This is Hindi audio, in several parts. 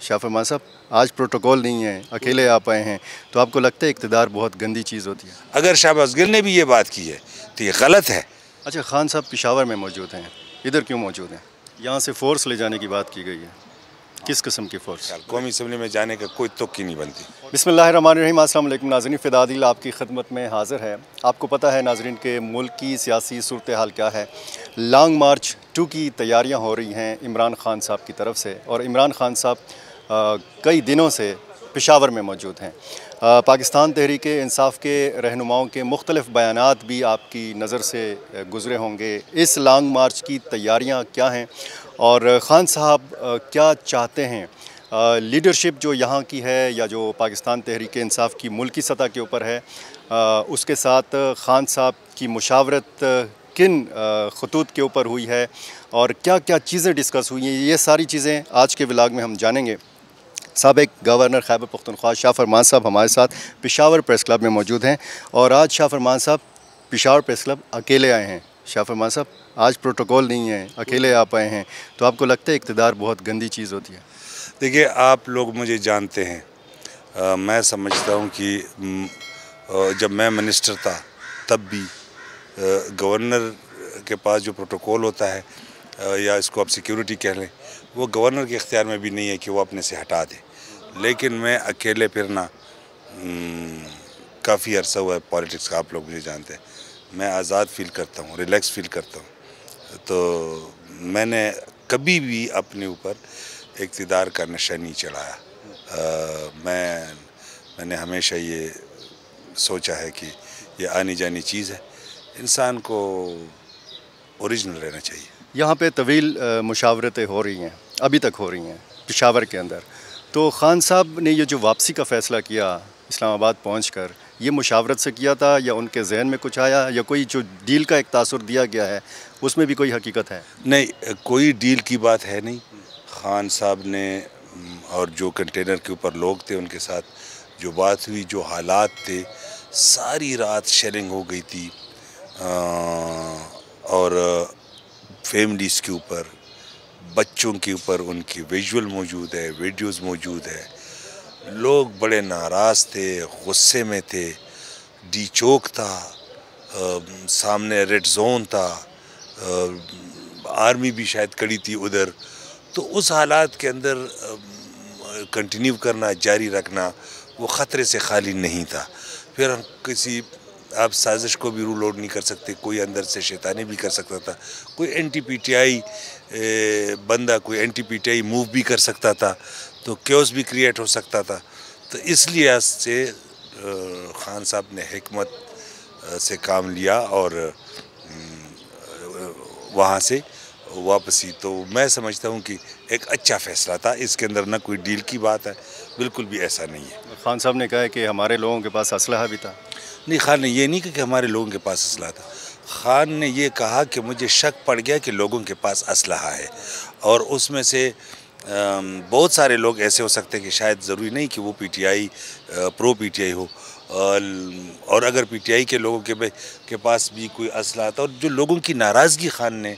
शाह फरमान साहब, आज प्रोटोकॉल नहीं है, अकेले आप आए हैं, तो आपको लगता है इक़्तिदार बहुत गंदी चीज़ होती है? अगर शहबाज गिल ने भी ये बात की है तो ये गलत है। अच्छा, खान साहब पेशावर में मौजूद हैं, इधर क्यों मौजूद हैं? यहाँ से फ़ोर्स ले जाने की बात की गई है, किस किस्म की फ़ोर्स? कौमी असम्बली में जाने का कोई तुक ही नहीं बनती। बिस्मिल्लाहिर्रहमानिर्रहीम, अस्सलाम वालेकुम नाज़रीन, फ़िदादिल आपकी खिदमत में हाज़िर है। आपको पता है नाज़रीन के मुल्क की सियासी सूरत हाल क्या है। लॉन्ग मार्च 2 की तैयारियाँ हो रही हैं इमरान खान साहब की तरफ से, और इमरान खान साहब कई दिनों से पेशावर में मौजूद हैं। पाकिस्तान तहरीक इंसाफ के रहनुमाओं के मुख्तलिफ़ बयानात भी आपकी नज़र से गुज़रे होंगे। इस लॉन्ग मार्च की तैयारियाँ क्या हैं और ख़ान साहब क्या चाहते हैं? लीडरशिप जो यहाँ की है या जो पाकिस्तान तहरीक इंसाफ की मुल्की सतह के ऊपर है, उसके साथ ख़ान साहब की मुशावरत किन खतूत के ऊपर हुई है और क्या क्या चीज़ें डिस्कस हुई हैं, ये सारी चीज़ें आज के व्लॉग में हम जानेंगे। साबिक़ गवर्नर खैबर पख्तूनख्वा शाह फरमान साहब हमारे साथ पेशावर प्रेस क्लब में मौजूद हैं, और आज शाह फरमान साहब पेशावर प्रेस क्लब अकेले आए हैं। शाह फरमान साहब, आज प्रोटोकॉल नहीं है, अकेले आप आए हैं, तो आपको लगता है इक़्तिदार बहुत गंदी चीज़ होती है? देखिए, आप लोग मुझे जानते हैं, मैं समझता हूँ कि जब मैं मिनिस्टर था तब भी गवर्नर के पास जो प्रोटोकॉल होता है, या इसको आप सिक्योरिटी कह लें, वो गवर्नर के इख्तियार में भी नहीं है कि वो अपने से हटा दे। लेकिन मैं अकेले फिरना काफ़ी अरसा हुआ है पॉलिटिक्स का, आप लोग मुझे जानते हैं, मैं आज़ाद फील करता हूँ, रिलैक्स फील करता हूँ। तो मैंने कभी भी अपने ऊपर इक़्तिदार का नशा नहीं चढ़ाया। मैंने हमेशा ये सोचा है कि ये आनी जानी चीज़ है, इंसान को ओरिजिनल रहना चाहिए। यहाँ पे तवील मुशावरतें हो रही हैं, अभी तक हो रही हैं पेशावर के अंदर, तो ख़ान साहब ने ये जो वापसी का फ़ैसला किया इस्लामाबाद पहुंचकर, ये मुशावरत से किया था या उनके जहन में कुछ आया, या कोई जो डील का एक तासुर दिया गया है उसमें भी कोई हकीकत है? नहीं, कोई डील की बात है नहीं। ख़ान साहब ने और जो कंटेनर के ऊपर लोग थे उनके साथ जो बात हुई, जो हालात थे, सारी रात शेलिंग हो गई थी, और फैमिलीज़ के ऊपर, बच्चों के ऊपर उनकी विजुअल मौजूद है, वीडियोस मौजूद है। लोग बड़े नाराज़ थे, गुस्से में थे। डी चौक था, सामने रेड जोन था, आर्मी भी शायद खड़ी थी उधर। तो उस हालात के अंदर कंटिन्यू करना, जारी रखना, वो ख़तरे से खाली नहीं था। फिर किसी आप साजिश को भी रूल आउट नहीं कर सकते, कोई अंदर से शैतानी भी कर सकता था, कोई एंटी पीटीआई बंदा, कोई एंटी पीटीआई मूव भी कर सकता था, तो क्योस भी क्रिएट हो सकता था। तो इसलिए से ख़ान साहब ने हिकमत से काम लिया और वहाँ से वापसी। तो मैं समझता हूँ कि एक अच्छा फ़ैसला था, इसके अंदर ना कोई डील की बात है, बिल्कुल भी ऐसा नहीं है। ख़ान साहब ने कहा है कि हमारे लोगों के पास असलहा भी था। नहीं, खान ने ये नहीं कहा कि हमारे लोगों के पास असलहा था। खान ने ये कहा कि मुझे शक पड़ गया कि लोगों के पास असलहा है, और उसमें से बहुत सारे लोग ऐसे हो सकते हैं कि शायद ज़रूरी नहीं कि वो पीटीआई प्रो पीटीआई हो, और अगर पीटीआई के लोगों के पास भी कोई असलहा था, और जो लोगों की नाराज़गी खान ने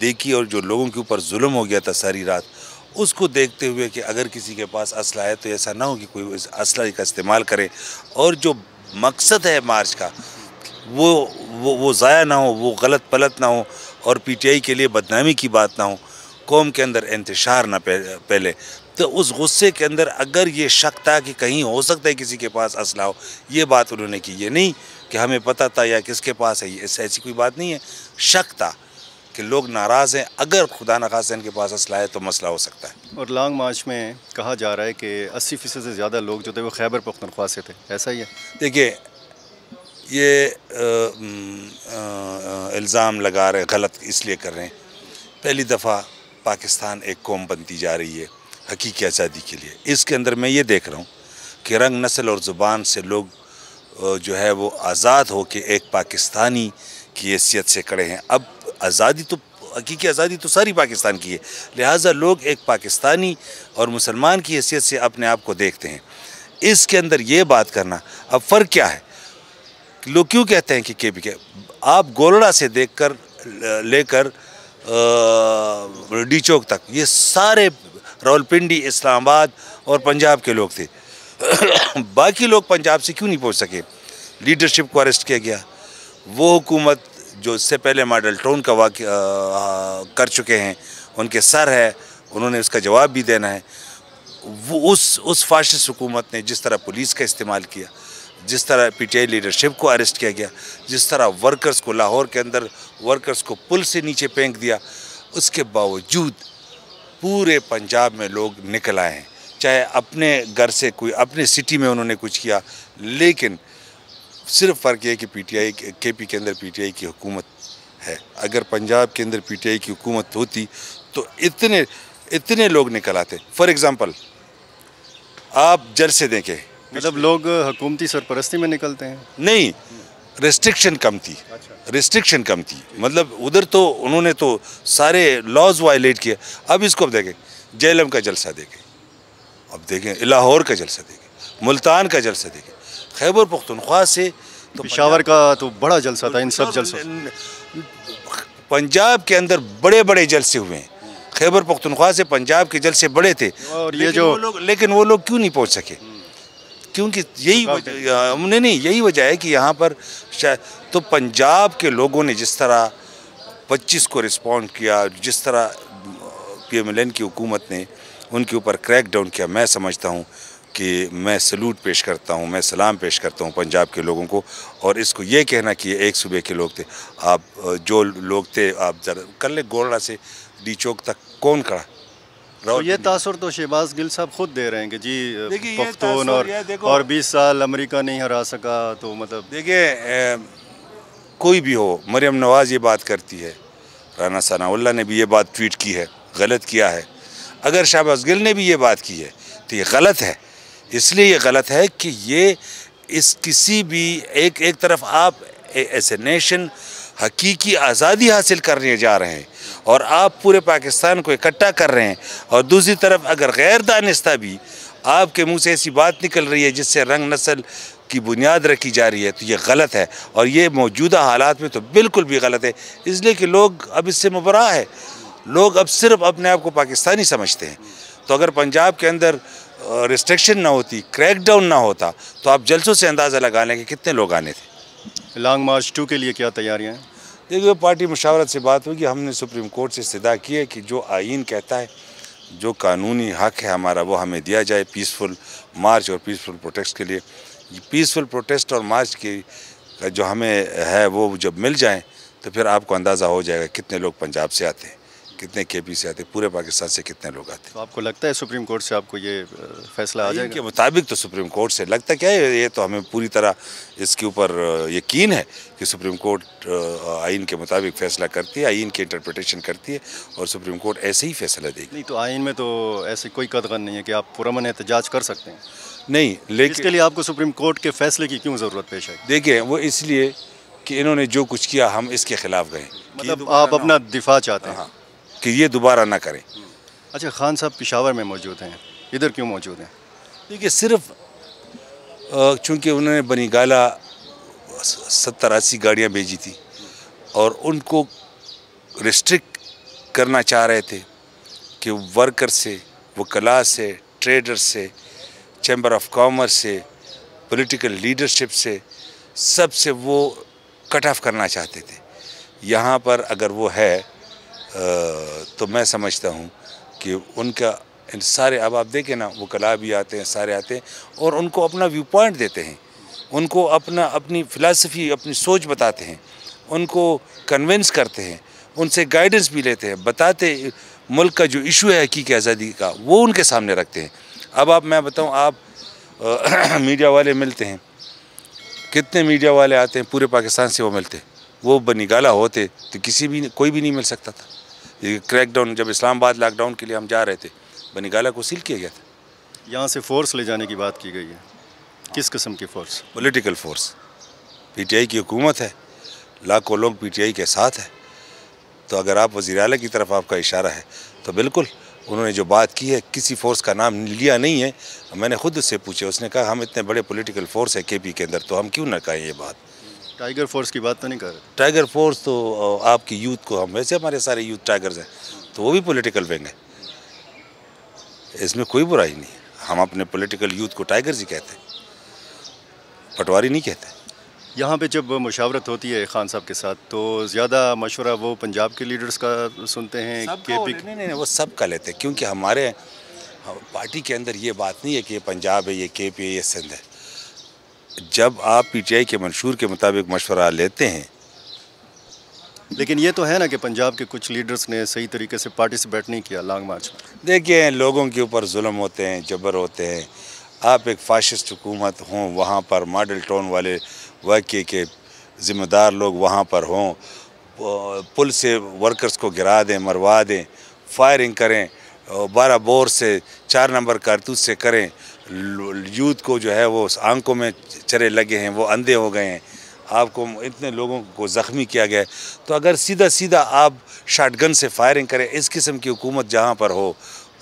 देखी और जो लोगों के ऊपर जुल्म हो गया था सारी रात, उसको देखते हुए कि अगर किसी के पास असलहा है तो ऐसा ना हो कि कोई इस असलहे का इस्तेमाल करे, और जो मकसद है मार्च का वो ज़ाया ना हो, वो गलत पलट ना हो, और पीटीआई के लिए बदनामी की बात ना हो, कौम के अंदर इंतशार ना पहले। तो उस गुस्से के अंदर अगर ये शक था कि कहीं हो सकता है किसी के पास असलहा हो, ये बात उन्होंने की। ये नहीं कि हमें पता था या किसके पास है, ऐसी कोई बात नहीं है। शक था कि लोग नाराज़ हैं, अगर खुदा न खास्ता इनके पास असलहा है तो मसला हो सकता है। और लॉन्ग मार्च में कहा जा रहा है कि 80% से ज़्यादा लोग जो थे वो खैबर पख्तूनख्वा से थे, ऐसा ही है? देखिए, ये इल्ज़ाम लगा रहे, गलत इसलिए कर रहे हैं। पहली दफ़ा पाकिस्तान एक कौम बनती जा रही है हकीकी आज़ादी के लिए। इसके अंदर मैं ये देख रहा हूँ कि रंग, नस्ल और ज़ुबान से लोग जो है वो आज़ाद हो के एक पाकिस्तानी की हैसियत से खड़े हैं। अब आज़ादी तो, हकीकी आज़ादी तो सारी पाकिस्तान की है, लिहाजा लोग एक पाकिस्तानी और मुसलमान की हैसियत से अपने आप को देखते हैं। इसके अंदर ये बात करना, अब फ़र्क क्या है? लोग क्यों कहते हैं कि केपीके, आप गोलड़ा से लेकर डी चौक तक ये सारे रावलपिंडी, इस्लामाबाद और पंजाब के लोग थे। बाकी लोग पंजाब से क्यों नहीं पहुंच सके? लीडरशिप को अरेस्ट किया गया। वो हुकूमत जो इससे पहले मॉडल टाउन का कर चुके हैं, उनके सर है, उन्होंने उसका जवाब भी देना है। वो उस फाशिस्ट हुकूमत ने जिस तरह पुलिस का इस्तेमाल किया, जिस तरह पीटीआई लीडरशिप को अरेस्ट किया गया, जिस तरह वर्कर्स को लाहौर के अंदर वर्कर्स को पुल से नीचे फेंक दिया, उसके बावजूद पूरे पंजाब में लोग निकल आए हैं। चाहे अपने घर से कोई अपने सिटी में उन्होंने कुछ किया, लेकिन सिर्फ फ़र्क ये है कि पीटीआई केपी के अंदर पीटीआई की हुकूमत है। अगर पंजाब के अंदर पीटीआई की हुकूमत होती तो इतने लोग निकल आते। फॉर एग्ज़ाम्पल आप जलसे देखें, मतलब लोग हुकूमती सरपरस्ती में निकलते हैं? नहीं, रिस्ट्रिक्शन कम थी। रिस्ट्रिक्शन कम थी, मतलब उधर तो उन्होंने तो सारे लॉज वायलेट किए। अब इसको अब देखें, जेलम का जलसा देखें, अब देखें लाहौर का जलसा देखें, मुल्तान का जलसा देखें, खैबर पख्तूनख्वा से तो पेशावर का तो बड़ा जलसा था। इन सब जलसों पंजाब के अंदर बड़े बड़े जलसे हुए हैं। खैबर पख्तूनख्वा से पंजाब के जलसे बड़े थे, और ये जो लेकिन वो लोग क्यों नहीं पहुंच सके? क्योंकि यही वजह है कि यहाँ पर शायद तो पंजाब के लोगों ने जिस तरह 25 को रिस्पॉन्ड किया, जिस तरह PMLN की हुकूमत ने उनके ऊपर क्रैक डाउन किया, मैं समझता हूँ कि मैं सलूट पेश करता हूँ, मैं सलाम पेश करता हूँ पंजाब के लोगों को। और इसको ये कहना कि ये एक सूबे के लोग थे। आप जो लोग थे, आप जरा कर ले गोरड़ा से डी चौक तक कौन खड़ा? तो ये तासुर तो शहबाज गिल साहब खुद दे रहे हैं कि जी पख्तून और 20 साल अमेरिका नहीं हरा सका। तो मतलब देखिए, कोई भी हो, मरियम नवाज़ ये बात करती है, राना सनाउल्लाह ने भी ये बात ट्वीट की है, गलत किया है। अगर शहबाज गिल ने भी ये बात की है तो ये गलत है। इसलिए ये गलत है कि ये किसी भी एक तरफ आप एज ए नेशन हकीकी आज़ादी हासिल करने जा रहे हैं और आप पूरे पाकिस्तान को इकट्ठा कर रहे हैं, और दूसरी तरफ अगर गैर दानिस्ता भी आपके मुंह से ऐसी बात निकल रही है जिससे रंग नस्ल की बुनियाद रखी जा रही है, तो ये गलत है। और ये मौजूदा हालात में तो बिल्कुल भी गलत है, इसलिए कि लोग अब इससे मुबरा है। लोग अब सिर्फ अपने आप को पाकिस्तानी समझते हैं। तो अगर पंजाब के अंदर रिस्ट्रिक्शन ना होती, क्रैकडाउन ना होता, तो आप जलसों से अंदाज़ा लगा लें कि कितने लोग आने थे। लॉन्ग मार्च 2 के लिए क्या तैयारियां हैं? देखिए, पार्टी मुशावरत से बात होगी। हमने सुप्रीम कोर्ट से इस्तदा की है कि जो आईन कहता है, जो कानूनी हक है हमारा, वो हमें दिया जाए पीसफुल मार्च और पीसफुल प्रोटेस्ट के लिए। पीसफुल प्रोटेस्ट और मार्च की जो हमें है वो जब मिल जाएं तो फिर आपको अंदाज़ा हो जाएगा कितने लोग पंजाब से आते हैं, कितने केपी से आते हैं, पूरे पाकिस्तान से कितने लोग आते हैं। तो आपको लगता है सुप्रीम कोर्ट से आपको ये फैसला आ जाएगा? के मुताबिक तो सुप्रीम कोर्ट से लगता क्या है, ये तो हमें पूरी तरह इसके ऊपर यकीन है कि सुप्रीम कोर्ट आइन के मुताबिक फैसला करती है, आइन की इंटरप्रिटेशन करती है, और सुप्रीम कोर्ट ऐसे ही फैसला देगी। नहीं, तो आइन में तो ऐसी कोई कदगन नहीं है कि आप पुरअमन एहतजाज कर सकते हैं। नहीं, लेकिन इसके लिए आपको सुप्रीम कोर्ट के फैसले की क्यों ज़रूरत पेश आई? देखिए, वो इसलिए कि इन्होंने जो कुछ किया हम इसके खिलाफ गए। मतलब आप अपना दिफा चाहते हैं? हाँ, कि ये दोबारा ना करें। अच्छा, खान साहब पेशावर में मौजूद हैं, इधर क्यों मौजूद हैं? देखिए, सिर्फ चूँकि उन्होंने बनीगाला 70-80 गाड़ियाँ भेजी थी और उनको रिस्ट्रिक्ट करना चाह रहे थे कि वर्कर से, वकला से, ट्रेडर से, चैम्बर ऑफ कॉमर्स से, पॉलिटिकल लीडरशिप से, सब से वो कट ऑफ करना चाहते थे। यहाँ पर अगर वो है तो मैं समझता हूँ कि उनका इन सारे, अब आप देखें ना, वकला भी आते हैं, सारे आते हैं और उनको अपना व्यू पॉइंट देते हैं, उनको अपनी फ़िलासफ़ी, अपनी सोच बताते हैं, उनको कन्विंस करते हैं, उनसे गाइडेंस भी लेते हैं, बताते मुल्क का जो इशू है हकीकी आज़ादी का, वो उनके सामने रखते हैं। अब मैं बताऊं, आप मीडिया वाले मिलते हैं, कितने मीडिया वाले आते हैं पूरे पाकिस्तान से, वो मिलते हैं। वो बनीगाला होते तो कोई भी नहीं मिल सकता था। ये क्रैकडाउन, जब इस्लामाबाद लॉकडाउन के लिए हम जा रहे थे, बनीगाला को सील किया गया था। यहाँ से फोर्स ले जाने की बात की गई है। किस किस्म की फोर्स? Political force. पीटीआई की हुकूमत है, लाखों लोग पीटीआई के साथ है। तो अगर आप वज़ीर आला की तरफ आपका इशारा है तो बिल्कुल उन्होंने जो बात की है, किसी फोर्स का नाम लिया नहीं है। मैंने खुद उससे पूछा, उसने कहा हम इतने बड़े पॉलिटिकल फोर्स है केपी के अंदर, तो हम क्यों ना कहें ये बात। टाइगर फोर्स की बात तो नहीं कर रहे? टाइगर फोर्स तो आपकी यूथ को, हम वैसे हमारे सारे यूथ टाइगर्स हैं, तो वो भी पॉलिटिकल विंग है। इसमें कोई बुराई नहीं है। हम अपने पॉलिटिकल यूथ को टाइगर्स ही कहते हैं, पटवारी नहीं कहते। यहाँ पे जब मुशावरत होती है खान साहब के साथ तो ज़्यादा मशवरा वो पंजाब के लीडर्स का सुनते हैं, केपी? नहीं, वो सब का लेते हैं, क्योंकि हमारे पार्टी के अंदर ये बात नहीं है कि ये पंजाब है, ये केपी है, ये सिंध है। जब आप पीटीआई के मंशूर के मुताबिक मशवरा लेते हैं। लेकिन ये तो है ना कि पंजाब के कुछ लीडर्स ने सही तरीके से पार्टिसिपेट नहीं किया लॉन्ग मार्च में। देखिए, लोगों के ऊपर जुल्म होते हैं, जबर होते हैं। आप एक फाशिस्ट हुकूमत हों, वहाँ पर मॉडल टाउन वाले वाक़े के ज़िम्मेदार लोग वहाँ पर हों, पुल से वर्कर्स को गिरा दें, मरवा दें, फायरिंग करें, 12 बोर से 4 नंबर कारतूस से करें, यूथ को जो है वो आंखों में चरे लगे हैं, वो अंधे हो गए हैं, आपको इतने लोगों को ज़ख्मी किया गया है। तो अगर सीधा सीधा आप शॉटगन से फायरिंग करें, इस किस्म की हुकूमत जहाँ पर हो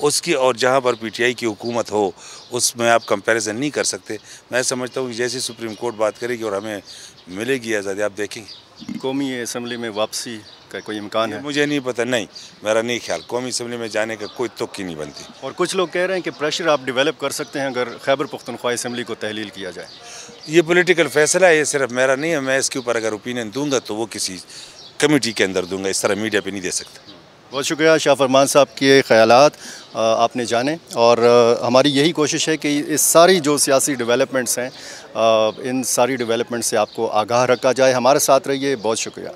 उसकी और जहाँ पर पीटीआई की हुकूमत हो, उसमें आप कंपैरिजन नहीं कर सकते। मैं समझता हूँ कि जैसे सुप्रीम कोर्ट बात करेगी और हमें मिलेगी आज़ादी, आप देखेंगे। कौमी असम्बली में वापसी का कोई इम्कान है? मुझे नहीं पता, नहीं, मेरा नहीं ख्याल कौमी असम्बली में जाने का कोई तुक ही नहीं बनती। और कुछ लोग कह रहे हैं कि प्रेशर आप डेवलप कर सकते हैं अगर खैबर पख्तूनख्वा असम्बली को तहलील किया जाए। ये पॉलिटिकल फैसला है, ये सिर्फ मेरा नहीं है। मैं इसके ऊपर अगर ओपिनियन दूंगा तो वो किसी कमेटी के अंदर दूंगा, इस तरह मीडिया पे नहीं दे सकता। बहुत शुक्रिया शाह फरमान साहब के ख़यालात आपने जाने, और हमारी यही कोशिश है कि इस सारी जो सियासी डेवलपमेंट्स हैं इन सारी डेवलपमेंट से आपको आगाह रखा जाए। हमारे साथ रहिए, बहुत शुक्रिया।